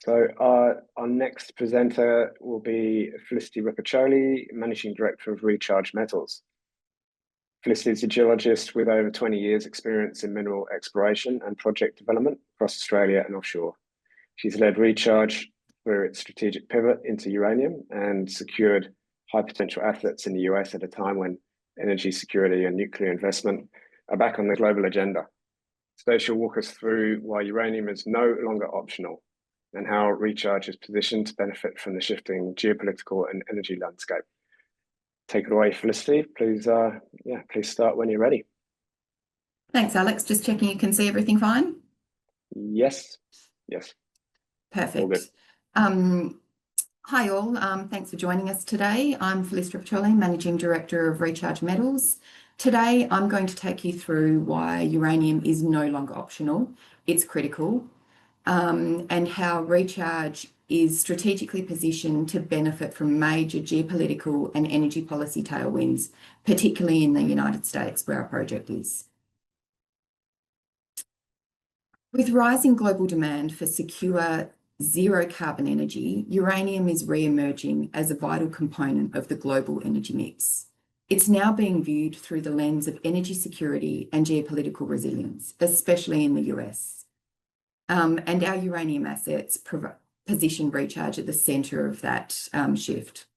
So our next presenter will be Felicity Rippercioli, Managing Director of Recharge Metals. Felicity is a geologist with over 20 years experience in mineral exploration and project development across Australia and offshore. She's led Recharge through its strategic pivot into uranium and secured high potential assets in the US at a time when energy security and nuclear investment are back on the global agenda. Today she'll walk us through why uranium is no longer optional and how Recharge is positioned to benefit from the shifting geopolitical and energy landscape. Take it away, Felicity. Please, please start when you're ready. Thanks, Alex. Just checking you can see everything fine? Yes. Perfect. All good. Hi all, thanks for joining us today. I'm Felicity Rippercioli, Managing Director of Recharge Metals. Today I'm going to take you through why uranium is no longer optional, it's critical, and how Recharge is strategically positioned to benefit from major geopolitical and energy policy tailwinds, particularly in the United States where our project is. With rising global demand for secure zero carbon energy, uranium is re-emerging as a vital component of the global energy mix. It's now being viewed through the lens of energy security and geopolitical resilience, especially in the US. And our uranium assets position Recharge at the centre of that shift.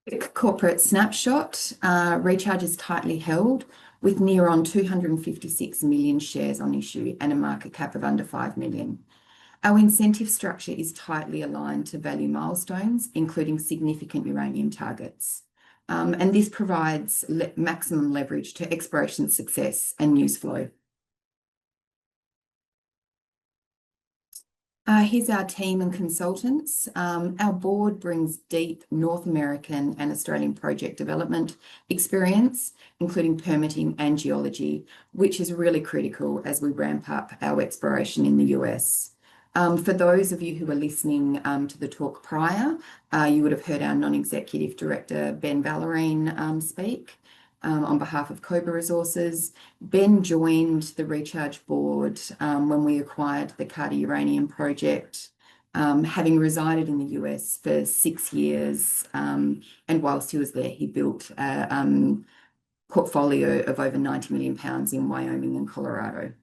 Quick corporate snapshot, Recharge is tightly held with near on 256 million shares on issue and a market cap of under 5 million. Our incentive structure is tightly aligned to value milestones, including significant uranium targets. And this provides maximum leverage to exploration success and news flow. Here's our team and consultants. Our board brings deep North American and Australian project development experience, including permitting and geology, which is really critical as we ramp up our exploration in the US. For those of you who are listening to the talk prior, you would have heard our non-executive director, Ben Ballerine, speak on behalf of Cobra Resources. Ben joined the Recharge board when we acquired the Carter Uranium project, having resided in the US for 6 years. And whilst he was there, he built a portfolio of over 90 million pounds in Wyoming and Colorado.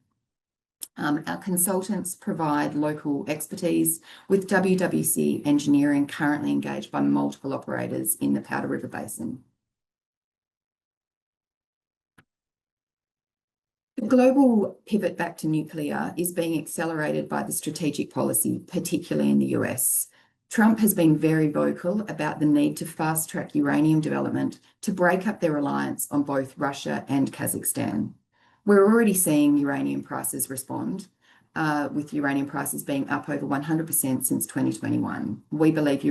Our consultants provide local expertise with WWC Engineering currently engaged by multiple operators in the Powder River Basin. The global pivot back to nuclear is being accelerated by the strategic policy, particularly in the US. Trump has been very vocal about the need to fast-track uranium development to break up their reliance on both Russia and Kazakhstan. We're already seeing uranium prices respond, with uranium prices being up over 100% since 2021. We believe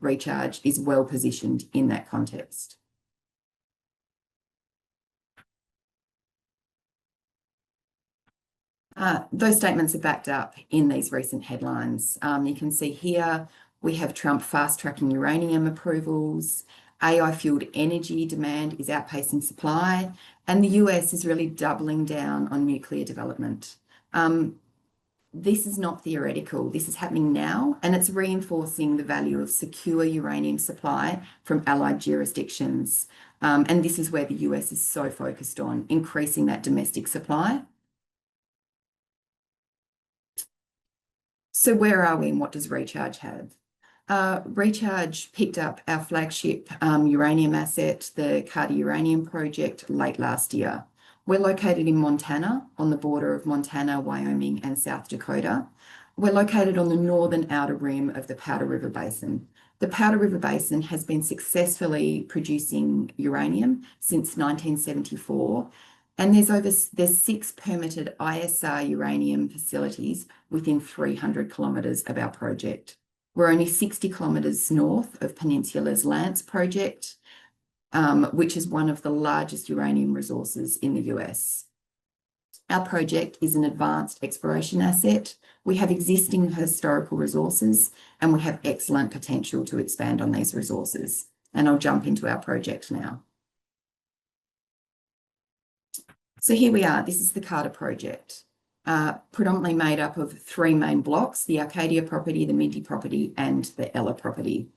Recharge is well positioned in that context. Those statements are backed up in these recent headlines. You can see here we have Trump fast-tracking uranium approvals, AI-fueled energy demand is outpacing supply, and the US is really doubling down on nuclear development. This is not theoretical, this is happening now, and it's reinforcing the value of secure uranium supply from allied jurisdictions. And this is where the US is so focused on increasing that domestic supply. So where are we and what does Recharge have? Recharge picked up our flagship uranium asset, the Carter Uranium project, late last year. We're located in Montana, on the border of Montana, Wyoming, and South Dakota. We're located on the northern outer rim of the Powder River Basin. The Powder River Basin has been successfully producing uranium since 1974, and there's 6 permitted ISR uranium facilities within 300 kilometres of our project. We're only 60 kilometres north of Peninsula's Lance project, which is one of the largest uranium resources in the US. Our project is an advanced exploration asset. We have existing historical resources and we have excellent potential to expand on these resources. And I'll jump into our project now. So here we are, this is the Carter project. predominantly made up of three main blocks: the Arcadia property, the Minty property, and the Ella property.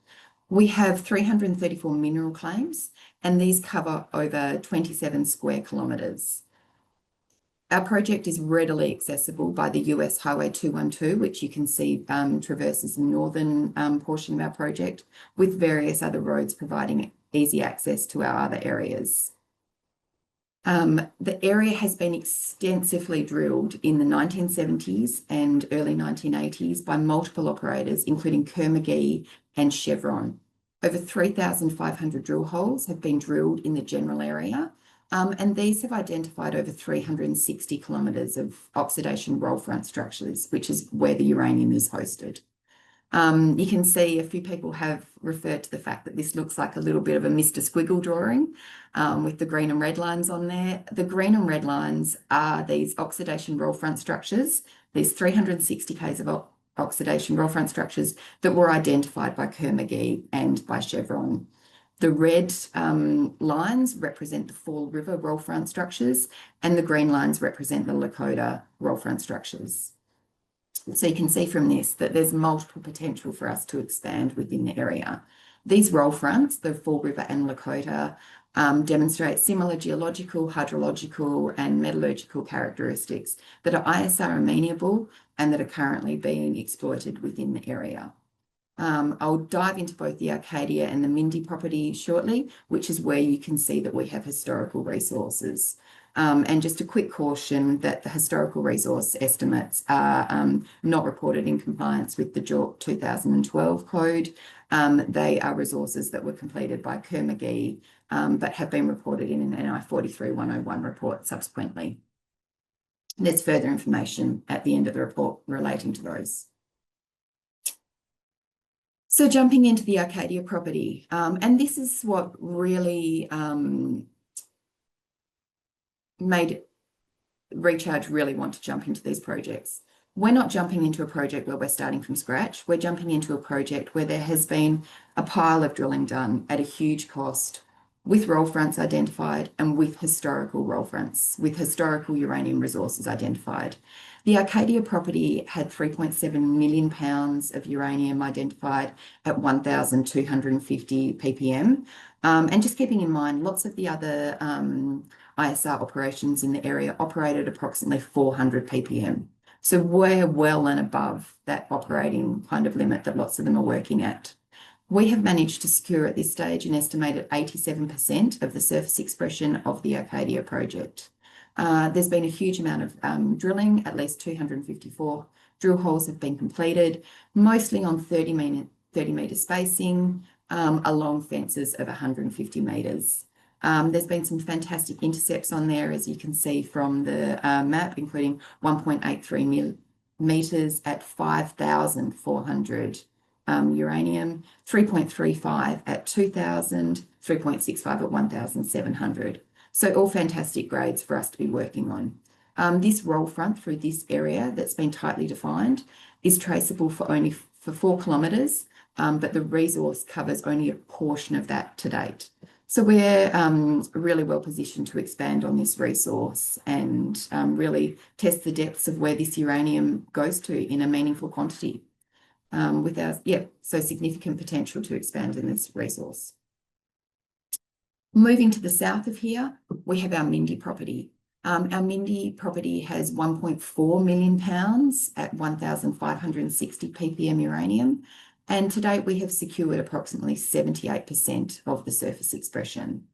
We have 334 mineral claims, and these cover over 27 square kilometres. Our project is readily accessible by the US Highway 212, which you can see traverses the northern portion of our project, with various other roads providing easy access to our other areas. The area has been extensively drilled in the 1970s and early 1980s by multiple operators, including Kerr-McGee and Chevron. Over 3,500 drill holes have been drilled in the general area, and these have identified over 360 kilometres of oxidation roll front structures, which is where the uranium is hosted. You can see a few people have referred to the fact that this looks like a little bit of a Mr. Squiggle drawing with the green and red lines on there. The green and red lines are these oxidation roll front structures, these 360 k's of oxidation roll front structures that were identified by Kerr-McGee and by Chevron. The red lines represent the Fall River roll front structures, and the green lines represent the Lakota roll front structures. So you can see from this that there's multiple potential for us to expand within the area. These roll fronts, the Fall River and Lakota, demonstrate similar geological, hydrological, and metallurgical characteristics that are ISR amenable and that are currently being exploited within the area. I'll dive into both the Arcadia and the Minty property shortly, which is where you can see that we have historical resources. And just a quick caution that the historical resource estimates are not reported in compliance with the JORC 2012 code. They are resources that were completed by Kerr-McGee, but have been reported in an NI 43-101 report subsequently. There's further information at the end of the report relating to those. So jumping into the Arcadia property, and this is what really made Recharge really want to jump into these projects. We're not jumping into a project where we're starting from scratch. We're jumping into a project where there has been a pile of drilling done at a huge cost, with roll fronts identified and with historical roll fronts, with historical uranium resources identified. The Arcadia property had 3.7 million pounds of uranium identified at 1,250 ppm. And just keeping in mind, lots of the other ISR operations in the area operated approximately 400 ppm. So we're well and above that operating kind of limit that lots of them are working at. We have managed to secure at this stage an estimated 87% of the surface expression of the Arcadia project. There's been a huge amount of drilling, at least 254 drill holes have been completed, mostly on 30 metre spacing, along fences of 150 metres. There's been some fantastic intercepts on there, as you can see from the map, including 1.83 metres at 5,400 uranium, 3.35 at 2,000, 3.65 at 1,700. So all fantastic grades for us to be working on. This roll front through this area that's been tightly defined is traceable for only for 4 kilometres, but the resource covers only a portion of that to date. So we're really well positioned to expand on this resource and really test the depths of where this uranium goes to in a meaningful quantity. So significant potential to expand in this resource. Moving to the south of here, we have our Minty property. Our Minty property has 1.4 million pounds at 1,560 ppm uranium. And to date, we have secured approximately 78% of the surface expression.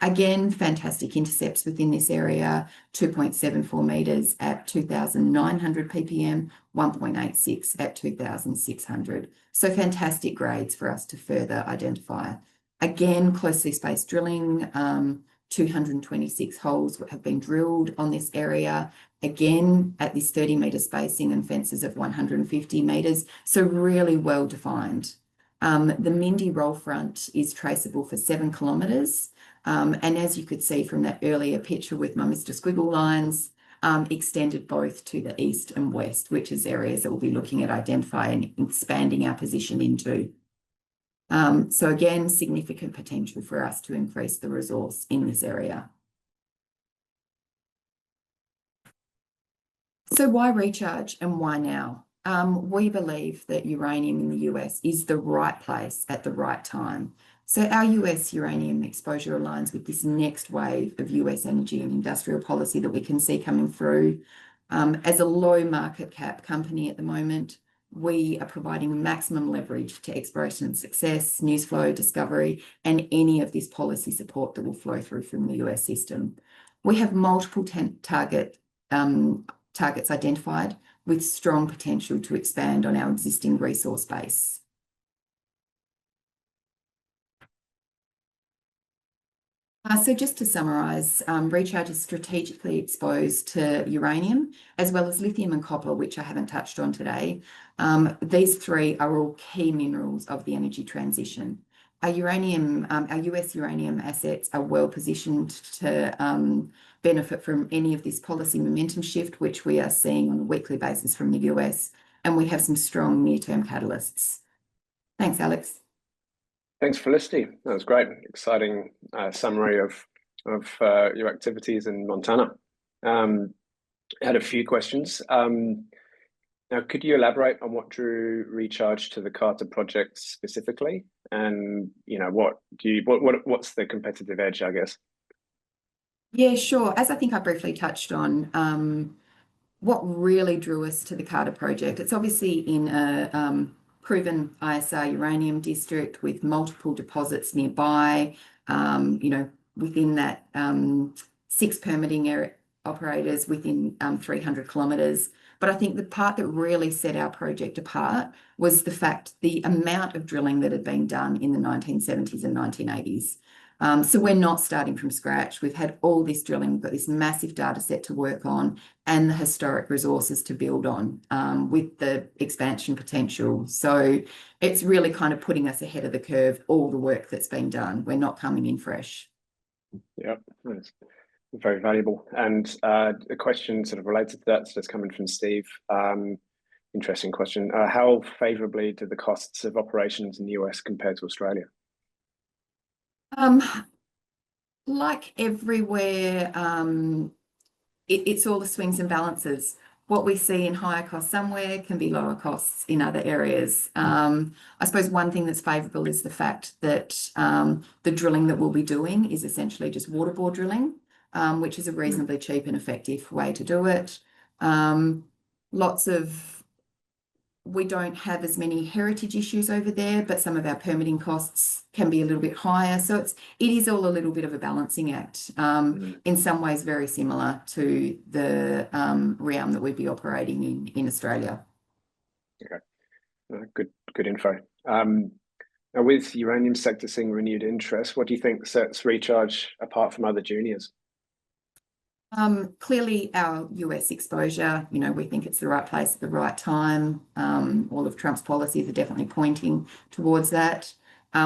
Again, fantastic intercepts within this area, 2.74 metres at 2,900 ppm, 1.86 at 2,600. So fantastic grades for us to further identify. Again, closely spaced drilling, 226 holes have been drilled on this area, again at this 30 metre spacing and fences of 150 metres, so really well defined. The Minty roll front is traceable for 7 kilometres, and as you could see from that earlier picture with my Mr. Squiggle lines, extended both to the east and west, which is areas that we'll be looking at identifying and expanding our position into. So again, significant potential for us to increase the resource in this area. So why recharge and why now? We believe that uranium in the US is the right place at the right time. So our US uranium exposure aligns with this next wave of US energy and industrial policy that we can see coming through. As a low market cap company at the moment, we are providing maximum leverage to exploration and success, news flow, discovery, and any of this policy support that will flow through from the US system. We have multiple targets identified with strong potential to expand on our existing resource base. So just to summarise, Recharge is strategically exposed to uranium as well as lithium and copper, which I haven't touched on today. These three are all key minerals of the energy transition. Our US uranium assets are well positioned to benefit from any of this policy momentum shift, which we are seeing on a weekly basis from the US, and we have some strong near-term catalysts. Thanks, Alex. Thanks, Felicity. That was great. Exciting summary of your activities in Montana. I had a few questions. Now, could you elaborate on what drew Recharge to the Carter project specifically, and what's the competitive edge, I guess? Yeah, sure. As I think I briefly touched on, what really drew us to the Carter project, it's obviously in a proven ISR uranium district with multiple deposits nearby, within that 6 permitting area operators within 300 kilometres. But I think the part that really set our project apart was the amount of drilling that had been done in the 1970s and 1980s. So we're not starting from scratch. We've had all this drilling, we've got this massive data set to work on and the historic resources to build on with the expansion potential. So it's really kind of putting us ahead of the curve, all the work that's been done. We're not coming in fresh. Yep, that's very valuable. And a question sort of related to that, so it's coming from Steve. Interesting question. How favourably do the costs of operations in the US compare to Australia? Like everywhere, it's all the swings and balances. What we see in higher costs somewhere can be lower costs in other areas. I suppose one thing that's favourable is the fact that the drilling that we'll be doing is essentially just waterbore drilling, which is a reasonably cheap and effective way to do it. We don't have as many heritage issues over there, but some of our permitting costs can be a little bit higher. So it is all a little bit of a balancing act. In some ways very similar to the realm that we'd be operating in Australia. Okay, good info. Now, with uranium sector seeing renewed interest, what do you think sets Recharge apart from other juniors? Clearly our US exposure, we think it's the right place at the right time. All of Trump's policies are definitely pointing towards that.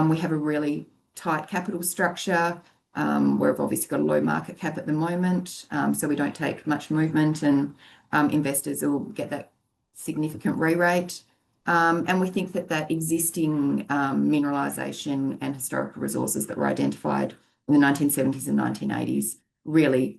We have a really tight capital structure. We've obviously got a low market cap at the moment, so we don't take much movement, and investors will get that significant re-rate. And we think that existing mineralisation and historical resources that were identified in the 1970s and 1980s really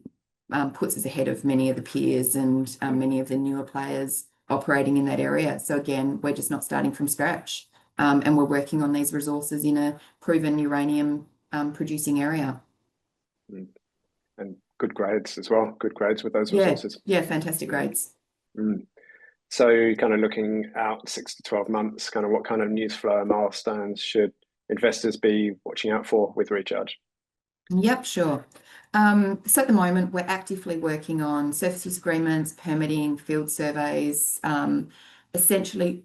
puts us ahead of many of the peers and many of the newer players operating in that area. So again, we're just not starting from scratch, and we're working on these resources in a proven uranium producing area. And good grades as well, good grades with those resources. Yeah, fantastic grades. So kind of looking out 6 to 12 months, kind of what kind of news flow and milestones should investors be watching out for with Recharge? Yep, sure. So at the moment, we're actively working on surface use agreements, permitting, field surveys, essentially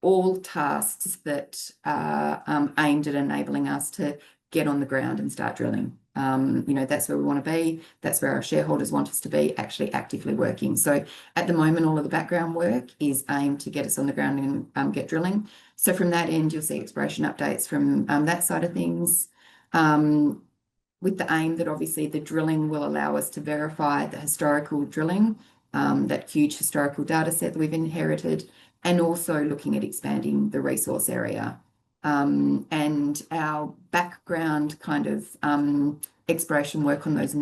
all tasks that are aimed at enabling us to get on the ground and start drilling. That's where we want to be. That's where our shareholders want us to be, actually actively working. So at the moment, all of the background work is aimed to get us on the ground and get drilling. So from that end, you'll see exploration updates from that side of things. With the aim that obviously the drilling will allow us to verify the historical drilling, that huge historical data set that we've inherited, and also looking at expanding the resource area. And our background kind of exploration work on those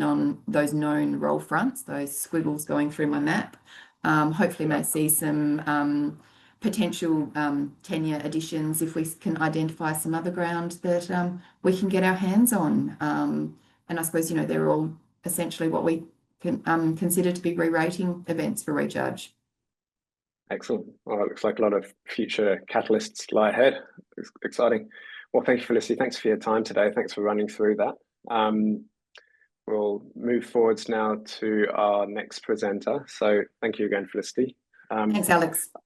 known roll fronts, those squiggles going through my map, Hopefully may see some potential tenure additions if we can identify some other ground that we can get our hands on. And I suppose, they're all essentially what we can consider to be re-rating events for Recharge. Excellent. Well, it looks like a lot of future catalysts lie ahead. It's exciting. Well, thank you, Felicity. Thanks for your time today. Thanks for running through that. We'll move forwards now to our next presenter. So thank you again, Felicity. Thanks, Alex.